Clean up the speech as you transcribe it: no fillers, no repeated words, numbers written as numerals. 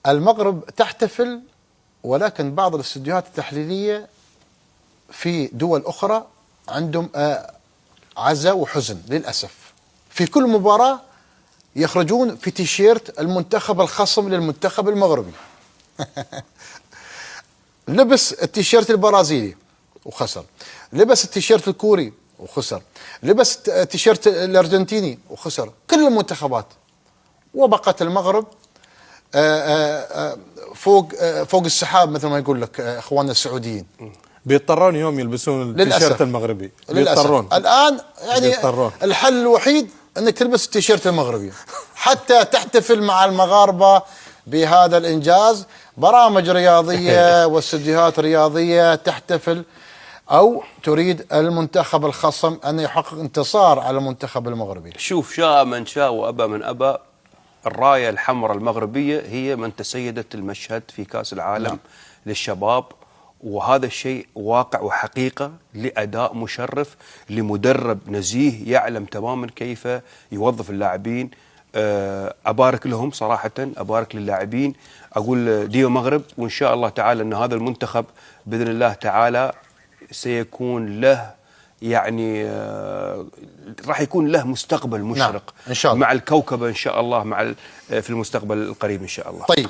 المغرب تحتفل، ولكن بعض الاستديوهات التحليلية في دول أخرى عندهم عزاء وحزن للأسف. في كل مباراة يخرجون في تيشيرت المنتخب الخصم للمنتخب المغربي. لبس التيشيرت البرازيلي وخسر، لبس التيشيرت الكوري وخسر، لبس التيشيرت الأرجنتيني وخسر، كل المنتخبات. وبقت المغرب فوق السحاب مثل ما يقول لك اخواننا السعوديين. بيضطرون يوم يلبسون التيشيرت المغربي، بيضطرون الان يعني بيضطرون. الحل الوحيد انك تلبس التيشيرت المغربي حتى تحتفل مع المغاربه بهذا الانجاز. برامج رياضيه واستديوهات رياضيه تحتفل او تريد المنتخب الخصم ان يحقق انتصار على المنتخب المغربي. شوف، شاء من شاء وابى من ابى، الرايه الحمراء المغربيه هي من تسيدت المشهد في كاس العالم. نعم. للشباب، وهذا الشيء واقع وحقيقه لاداء مشرف لمدرب نزيه يعلم تماما كيف يوظف اللاعبين. ابارك لهم صراحه، ابارك للاعبين، اقول ديو مغرب، وان شاء الله تعالى ان هذا المنتخب باذن الله تعالى سيكون له يعني راح يكون له مستقبل مشرق. نعم. إن شاء الله. مع الكوكبه ان شاء الله، في المستقبل القريب ان شاء الله. طيب.